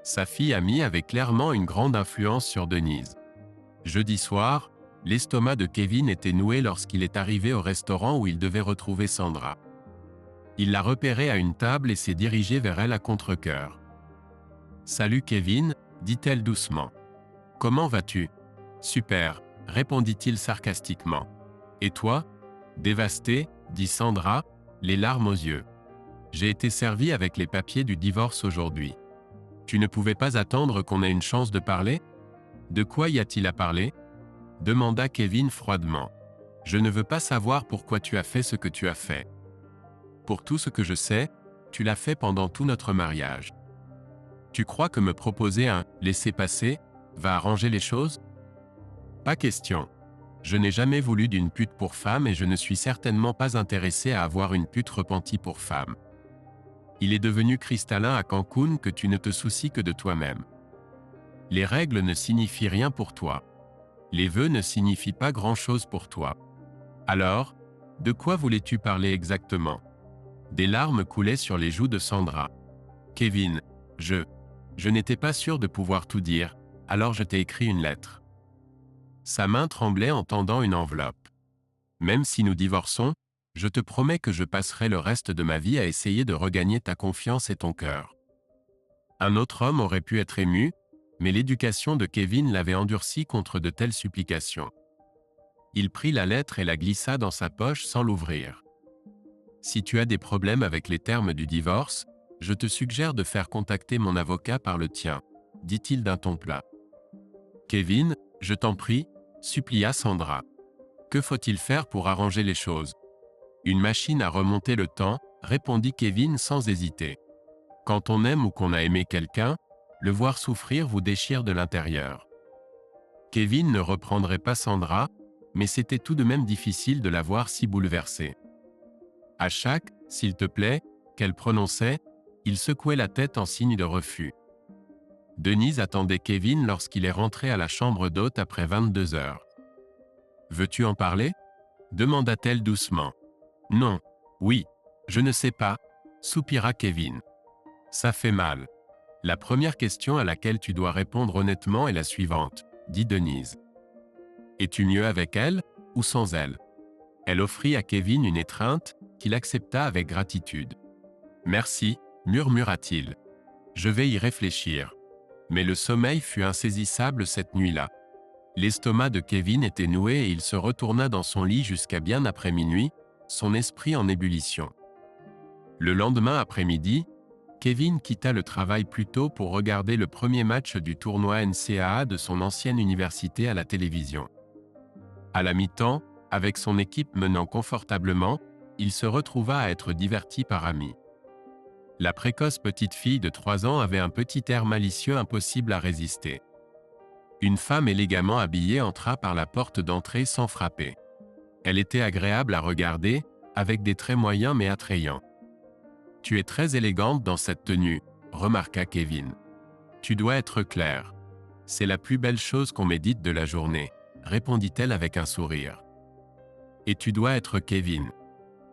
Sa fille amie avait clairement une grande influence sur Denise. Jeudi soir, l'estomac de Kevin était noué lorsqu'il est arrivé au restaurant où il devait retrouver Sandra. Il l'a repérée à une table et s'est dirigé vers elle à contre-cœur. « Salut Kevin », dit-elle doucement. « Comment vas-tu ?»« Super », répondit-il sarcastiquement. « Et toi ?»« Dévasté », dit Sandra, les larmes aux yeux. « J'ai été servie avec les papiers du divorce aujourd'hui. Tu ne pouvais pas attendre qu'on ait une chance de parler ? De quoi y a-t-il à parler ? Demanda Kevin froidement. Je ne veux pas savoir pourquoi tu as fait ce que tu as fait. Pour tout ce que je sais, tu l'as fait pendant tout notre mariage. Tu crois que me proposer un « laissez-passer » va arranger les choses ? Pas question. Je n'ai jamais voulu d'une pute pour femme et je ne suis certainement pas intéressé à avoir une pute repentie pour femme. Il est devenu cristallin à Cancun que tu ne te soucies que de toi-même. Les règles ne signifient rien pour toi. Les vœux ne signifient pas grand-chose pour toi. Alors, de quoi voulais-tu parler exactement ? Des larmes coulaient sur les joues de Sandra. Kevin, je n'étais pas sûr de pouvoir tout dire, alors je t'ai écrit une lettre. Sa main tremblait en tendant une enveloppe. Même si nous divorçons, je te promets que je passerai le reste de ma vie à essayer de regagner ta confiance et ton cœur. Un autre homme aurait pu être ému, mais l'éducation de Kevin l'avait endurci contre de telles supplications. Il prit la lettre et la glissa dans sa poche sans l'ouvrir. Si tu as des problèmes avec les termes du divorce, je te suggère de faire contacter mon avocat par le tien, dit-il d'un ton plat. Kevin, je t'en prie, supplia Sandra. Que faut-il faire pour arranger les choses ? Une machine à remonter le temps, répondit Kevin sans hésiter. Quand on aime ou qu'on a aimé quelqu'un, le voir souffrir vous déchire de l'intérieur. Kevin ne reprendrait pas Sandra, mais c'était tout de même difficile de la voir si bouleversée. À chaque « s'il te plaît » qu'elle prononçait, il secouait la tête en signe de refus. Denise attendait Kevin lorsqu'il est rentré à la chambre d'hôte après 22 heures. « Veux-tu en parler ?» demanda-t-elle doucement. « Non. Oui. Je ne sais pas » soupira Kevin. « Ça fait mal. La première question à laquelle tu dois répondre honnêtement est la suivante, » dit Denise. « Es-tu mieux avec elle ou sans elle ?» Elle offrit à Kevin une étreinte, qu'il accepta avec gratitude. « Merci » murmura-t-il. « Je vais y réfléchir. » Mais le sommeil fut insaisissable cette nuit-là. L'estomac de Kevin était noué et il se retourna dans son lit jusqu'à bien après minuit, son esprit en ébullition. Le lendemain après-midi, Kevin quitta le travail plus tôt pour regarder le premier match du tournoi NCAA de son ancienne université à la télévision. À la mi-temps, avec son équipe menant confortablement, il se retrouva à être diverti par Amy. La précoce petite fille de 3 ans avait un petit air malicieux impossible à résister. Une femme élégamment habillée entra par la porte d'entrée sans frapper. Elle était agréable à regarder, avec des traits moyens mais attrayants. « Tu es très élégante dans cette tenue », remarqua Kevin. « Tu dois être claire. C'est la plus belle chose qu'on m'ait dite de la journée, » répondit-elle avec un sourire. « Et tu dois être Kevin. »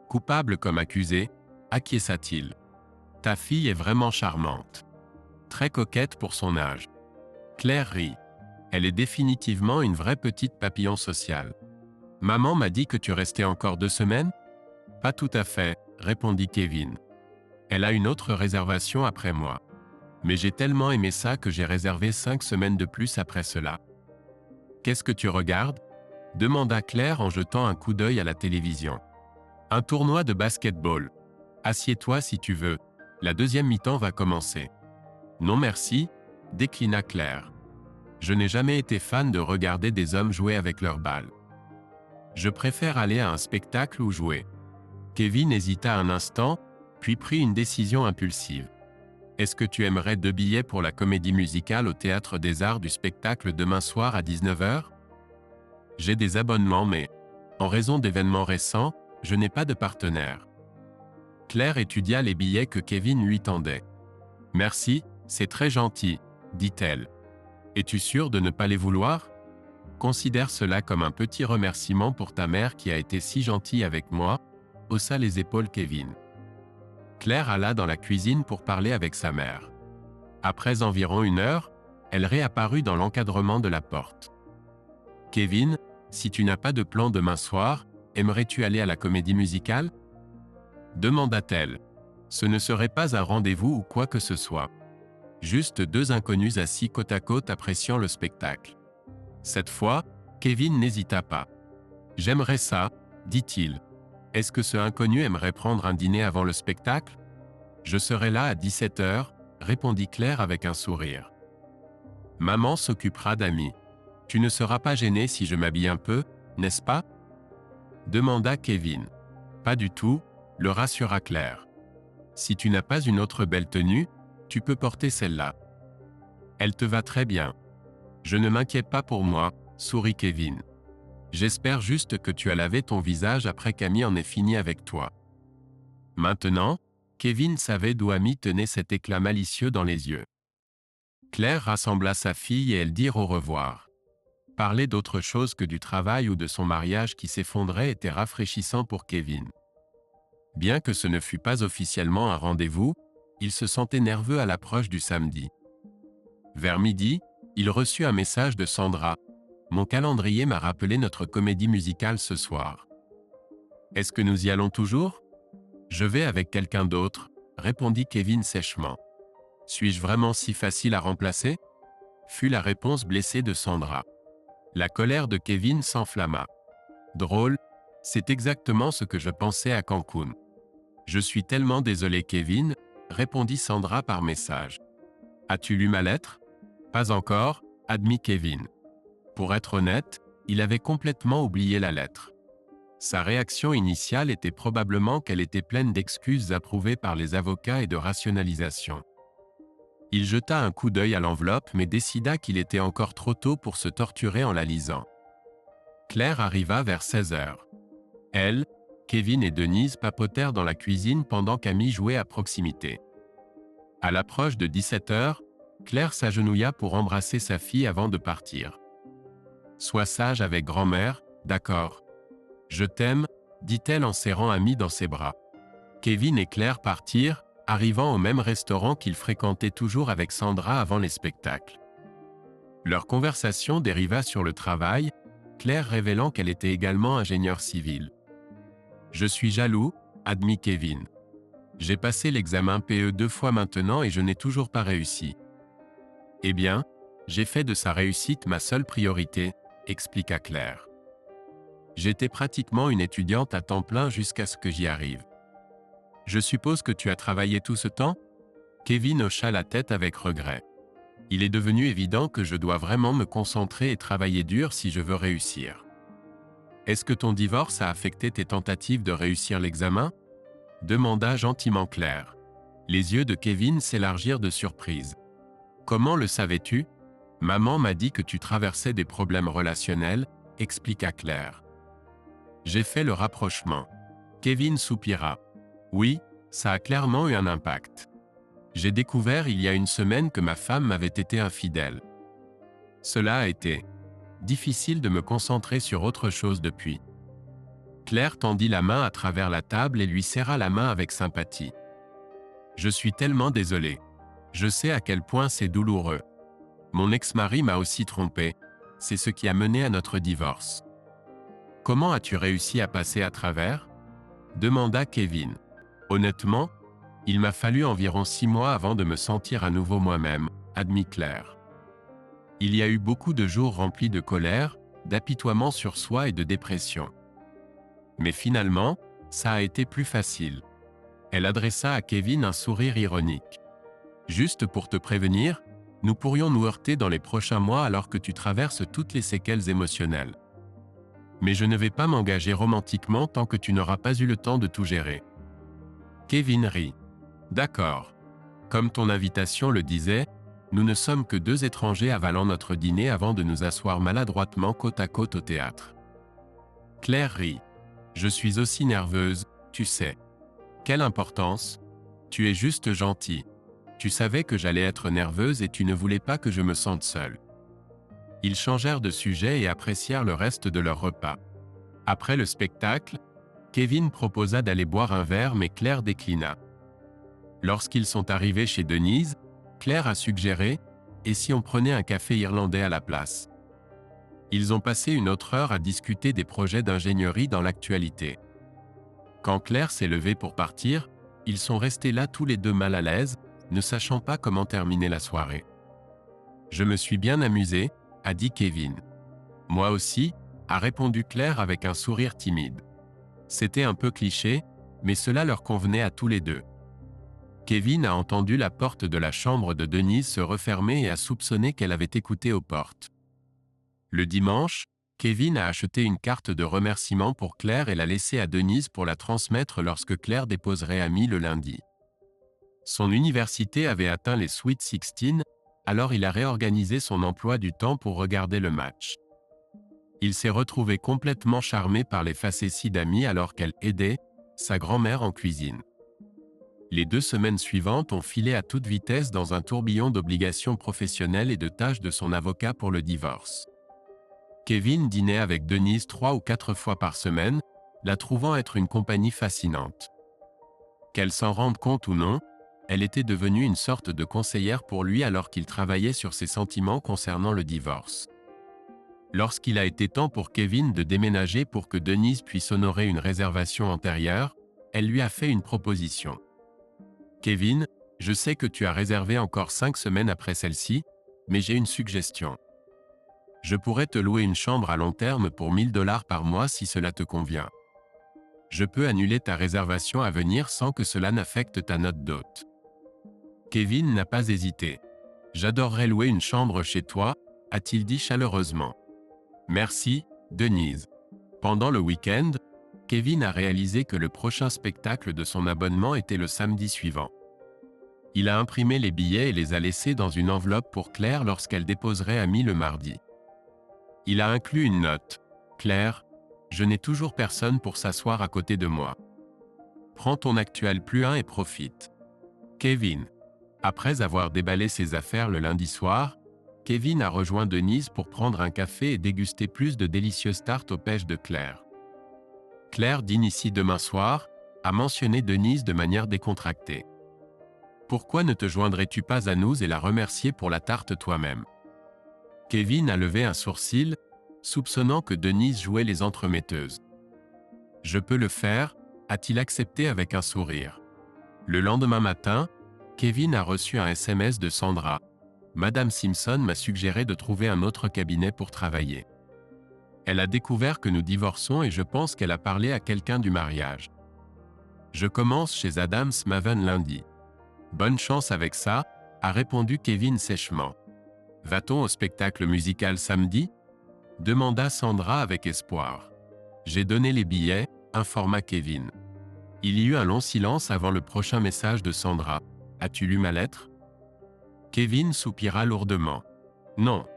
Coupable comme accusé, acquiesça-t-il. « Ta fille est vraiment charmante. Très coquette pour son âge. » Claire rit. Elle est définitivement une vraie petite papillon sociale. « Maman m'a dit que tu restais encore 2 semaines ? » Pas tout à fait, répondit Kevin. Elle a une autre réservation après moi. Mais j'ai tellement aimé ça que j'ai réservé 5 semaines de plus après cela. Qu'est-ce que tu regardes ? Demanda Claire en jetant un coup d'œil à la télévision. Un tournoi de basket-ball. Assieds-toi si tu veux. La deuxième mi-temps va commencer. Non merci, déclina Claire. Je n'ai jamais été fan de regarder des hommes jouer avec leurs balles. Je préfère aller à un spectacle ou jouer. Kevin hésita un instant, puis prit une décision impulsive. Est-ce que tu aimerais 2 billets pour la comédie musicale au Théâtre des Arts du spectacle demain soir à 19h? J'ai des abonnements mais, en raison d'événements récents, je n'ai pas de partenaire. Claire étudia les billets que Kevin lui tendait. Merci, c'est très gentil, dit-elle. Es-tu sûr de ne pas les vouloir? Considère cela comme un petit remerciement pour ta mère qui a été si gentille avec moi, haussa les épaules Kevin. Claire alla dans la cuisine pour parler avec sa mère. Après environ 1 heure, elle réapparut dans l'encadrement de la porte. Kevin, si tu n'as pas de plan demain soir, aimerais-tu aller à la comédie musicale? Demanda-t-elle. Ce ne serait pas un rendez-vous ou quoi que ce soit. Juste 2 inconnus assis côte à côte appréciant le spectacle. Cette fois, Kevin n'hésita pas. J'aimerais ça, dit-il. Est-ce que ce inconnu aimerait prendre un dîner avant le spectacle? Je serai là à 17h, répondit Claire avec un sourire. Maman s'occupera d'amis. Tu ne seras pas gêné si je m'habille un peu, n'est-ce pas? Demanda Kevin. Pas du tout, le rassura Claire. Si tu n'as pas une autre belle tenue, tu peux porter celle-là. Elle te va très bien. Je ne m'inquiète pas pour moi, sourit Kevin. J'espère juste que tu as lavé ton visage après qu'Amy en ait fini avec toi. Maintenant, Kevin savait d'où Amy tenait cet éclat malicieux dans les yeux. Claire rassembla sa fille et elles dirent au revoir. Parler d'autre chose que du travail ou de son mariage qui s'effondrait était rafraîchissant pour Kevin. Bien que ce ne fût pas officiellement un rendez-vous, il se sentait nerveux à l'approche du samedi. Vers midi, il reçut un message de Sandra. « Mon calendrier m'a rappelé notre comédie musicale ce soir. Est-ce que nous y allons toujours? Je vais avec quelqu'un d'autre, répondit Kevin sèchement. Suis-je vraiment si facile à remplacer? Fut la réponse blessée de Sandra. La colère de Kevin s'enflamma. Drôle, c'est exactement ce que je pensais à Cancun. Je suis tellement désolé Kevin, répondit Sandra par message. As-tu lu ma lettre? Pas encore, admit Kevin. Pour être honnête, il avait complètement oublié la lettre. Sa réaction initiale était probablement qu'elle était pleine d'excuses approuvées par les avocats et de rationalisation. Il jeta un coup d'œil à l'enveloppe mais décida qu'il était encore trop tôt pour se torturer en la lisant. Claire arriva vers 16h. Elle, Kevin et Denise papotèrent dans la cuisine pendant qu'Amy jouait à proximité. À l'approche de 17h, Claire s'agenouilla pour embrasser sa fille avant de partir. « Sois sage avec grand-mère, d'accord. Je t'aime, dit-elle en serrant Amy dans ses bras. Kevin et Claire partirent, arrivant au même restaurant qu'ils fréquentaient toujours avec Sandra avant les spectacles. Leur conversation dériva sur le travail, Claire révélant qu'elle était également ingénieure civile. « Je suis jaloux, admit Kevin. J'ai passé l'examen PE 2 fois maintenant et je n'ai toujours pas réussi. Eh bien, j'ai fait de sa réussite ma seule priorité, expliqua Claire. J'étais pratiquement une étudiante à temps plein jusqu'à ce que j'y arrive. Je suppose que tu as travaillé tout ce temps? Kevin hocha la tête avec regret. Il est devenu évident que je dois vraiment me concentrer et travailler dur si je veux réussir. Est-ce que ton divorce a affecté tes tentatives de réussir l'examen? Demanda gentiment Claire. Les yeux de Kevin s'élargirent de surprise. Comment le savais-tu? Maman m'a dit que tu traversais des problèmes relationnels, expliqua Claire. J'ai fait le rapprochement. Kevin soupira. Oui, ça a clairement eu un impact. J'ai découvert il y a 1 semaine que ma femme m'avait été infidèle. Cela a été difficile de me concentrer sur autre chose depuis. Claire tendit la main à travers la table et lui serra la main avec sympathie. Je suis tellement désolée. Je sais à quel point c'est douloureux. Mon ex-mari m'a aussi trompé. C'est ce qui a mené à notre divorce. Comment as-tu réussi à passer à travers? Demanda Kevin. Honnêtement, il m'a fallu environ 6 mois avant de me sentir à nouveau moi-même, admit Claire. Il y a eu beaucoup de jours remplis de colère, d'apitoiement sur soi et de dépression. Mais finalement, ça a été plus facile. Elle adressa à Kevin un sourire ironique. Juste pour te prévenir, nous pourrions nous heurter dans les prochains mois alors que tu traverses toutes les séquelles émotionnelles. Mais je ne vais pas m'engager romantiquement tant que tu n'auras pas eu le temps de tout gérer. Kevin rit. D'accord. Comme ton invitation le disait, nous ne sommes que deux étrangers avalant notre dîner avant de nous asseoir maladroitement côte à côte au théâtre. Claire rit. Je suis aussi nerveuse, tu sais. Quelle importance? Tu es juste gentil. Tu savais que j'allais être nerveuse et tu ne voulais pas que je me sente seule. Ils changèrent de sujet et apprécièrent le reste de leur repas. Après le spectacle, Kevin proposa d'aller boire un verre mais Claire déclina. Lorsqu'ils sont arrivés chez Denise, Claire a suggéré « Et si on prenait un café irlandais à la place ?» Ils ont passé une autre heure à discuter des projets d'ingénierie dans l'actualité. Quand Claire s'est levée pour partir, ils sont restés là tous les deux mal à l'aise, ne sachant pas comment terminer la soirée. « Je me suis bien amusé », a dit Kevin. « Moi aussi », a répondu Claire avec un sourire timide. C'était un peu cliché, mais cela leur convenait à tous les deux. Kevin a entendu la porte de la chambre de Denise se refermer et a soupçonné qu'elle avait écouté aux portes. Le dimanche, Kevin a acheté une carte de remerciement pour Claire et l'a laissée à Denise pour la transmettre lorsque Claire déposerait Amy le lundi. Son université avait atteint les Sweet 16, alors il a réorganisé son emploi du temps pour regarder le match. Il s'est retrouvé complètement charmé par les facéties d'Amy alors qu'elle aidait sa grand-mère en cuisine. Les 2 semaines suivantes ont filé à toute vitesse dans un tourbillon d'obligations professionnelles et de tâches de son avocat pour le divorce. Kevin dînait avec Denise 3 ou 4 fois par semaine, la trouvant être une compagnie fascinante. Qu'elle s'en rende compte ou non, elle était devenue une sorte de conseillère pour lui alors qu'il travaillait sur ses sentiments concernant le divorce. Lorsqu'il a été temps pour Kevin de déménager pour que Denise puisse honorer une réservation antérieure, elle lui a fait une proposition. « Kevin, je sais que tu as réservé encore 5 semaines après celle-ci, mais j'ai une suggestion. Je pourrais te louer une chambre à long terme pour 1 000 $ par mois si cela te convient. Je peux annuler ta réservation à venir sans que cela n'affecte ta note d'hôte. » Kevin n'a pas hésité. « J'adorerais louer une chambre chez toi », a-t-il dit chaleureusement. « Merci, Denise. » Pendant le week-end, Kevin a réalisé que le prochain spectacle de son abonnement était le samedi suivant. Il a imprimé les billets et les a laissés dans une enveloppe pour Claire lorsqu'elle déposerait Amy le mardi. Il a inclus une note. « Claire, je n'ai toujours personne pour s'asseoir à côté de moi. Prends ton actuel +1 et profite. Kevin. » Après avoir déballé ses affaires le lundi soir, Kevin a rejoint Denise pour prendre un café et déguster plus de délicieuses tartes aux pêches de Claire. « Claire dîne ici demain soir », a mentionné Denise de manière décontractée. « Pourquoi ne te joindrais-tu pas à nous et la remercier pour la tarte toi-même ?» Kevin a levé un sourcil, soupçonnant que Denise jouait les entremetteuses. « Je peux le faire », a-t-il accepté avec un sourire. Le lendemain matin, Kevin a reçu un SMS de Sandra. « Madame Simpson m'a suggéré de trouver un autre cabinet pour travailler. Elle a découvert que nous divorçons et je pense qu'elle a parlé à quelqu'un du mariage. Je commence chez Adams Maven lundi. Bonne chance avec ça, » a répondu Kevin sèchement. « Va-t-on au spectacle musical samedi ?» demanda Sandra avec espoir. « J'ai donné les billets », informa Kevin. Il y eut un long silence avant le prochain message de Sandra. « As-tu lu ma lettre ?» Kevin soupira lourdement. « Non.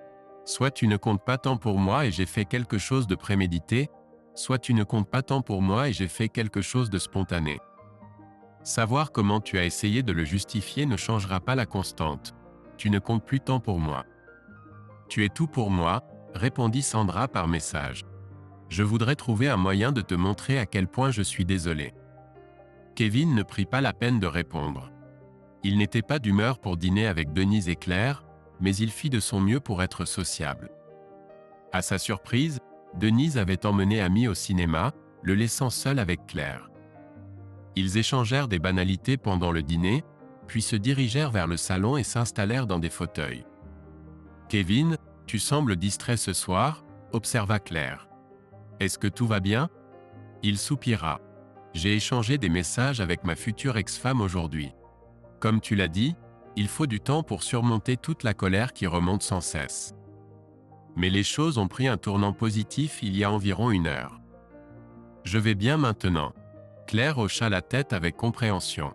Soit tu ne comptes pas tant pour moi et j'ai fait quelque chose de prémédité, soit tu ne comptes pas tant pour moi et j'ai fait quelque chose de spontané. Savoir comment tu as essayé de le justifier ne changera pas la constante. Tu ne comptes plus tant pour moi. »« Tu es tout pour moi, » répondit Sandra par message. « Je voudrais trouver un moyen de te montrer à quel point je suis désolé. » Kevin ne prit pas la peine de répondre. Il n'était pas d'humeur pour dîner avec Denise et Claire, mais il fit de son mieux pour être sociable. À sa surprise, Denise avait emmené Amy au cinéma, le laissant seul avec Claire. Ils échangèrent des banalités pendant le dîner, puis se dirigèrent vers le salon et s'installèrent dans des fauteuils. « Kevin, tu sembles distrait ce soir », observa Claire. « Est-ce que tout va bien ?» Il soupira. « J'ai échangé des messages avec ma future ex-femme aujourd'hui. Comme tu l'as dit, il faut du temps pour surmonter toute la colère qui remonte sans cesse. Mais les choses ont pris un tournant positif il y a environ 1 heure. Je vais bien maintenant. » Claire hocha la tête avec compréhension.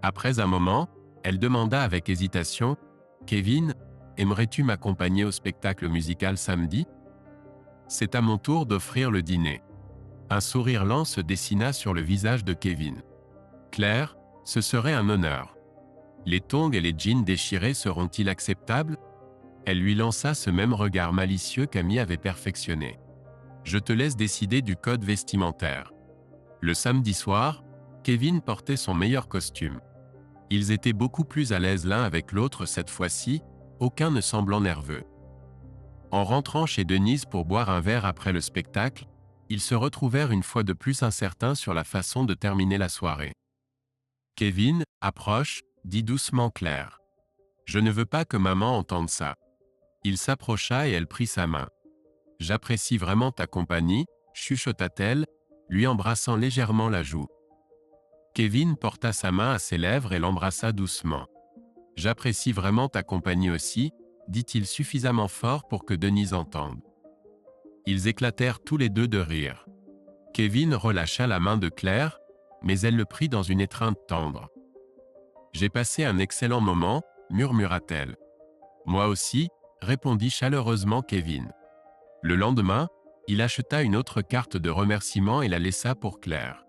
Après un moment, Elle demanda avec hésitation, « Kevin, aimerais-tu m'accompagner au spectacle musical samedi ?» C'est à mon tour d'offrir le dîner. Un sourire lent se dessina sur le visage de Kevin. « Claire, ce serait un honneur. Les tongs et les jeans déchirés seront-ils acceptables ?» Elle lui lança ce même regard malicieux qu'Amy avait perfectionné. « Je te laisse décider du code vestimentaire. » Le samedi soir, Kevin portait son meilleur costume. Ils étaient beaucoup plus à l'aise l'un avec l'autre cette fois-ci, aucun ne semblant nerveux. En rentrant chez Denise pour boire un verre après le spectacle, ils se retrouvèrent une fois de plus incertains sur la façon de terminer la soirée. « Kevin, approche, » dit doucement Claire. « Je ne veux pas que maman entende ça. » Il s'approcha et elle prit sa main. « J'apprécie vraiment ta compagnie, » chuchota-t-elle, lui embrassant légèrement la joue. Kevin porta sa main à ses lèvres et l'embrassa doucement. « J'apprécie vraiment ta compagnie aussi, » dit-il suffisamment fort pour que Denise entende. Ils éclatèrent tous les deux de rire. Kevin relâcha la main de Claire, mais elle le prit dans une étreinte tendre. « J'ai passé un excellent moment, » murmura-t-elle. « Moi aussi, » répondit chaleureusement Kevin. Le lendemain, il acheta une autre carte de remerciement et la laissa pour Claire.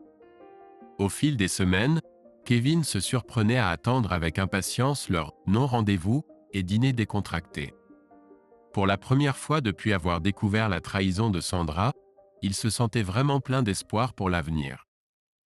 Au fil des semaines, Kevin se surprenait à attendre avec impatience leur non-rendez-vous et dîner décontracté. Pour la première fois depuis avoir découvert la trahison de Sandra, il se sentait vraiment plein d'espoir pour l'avenir.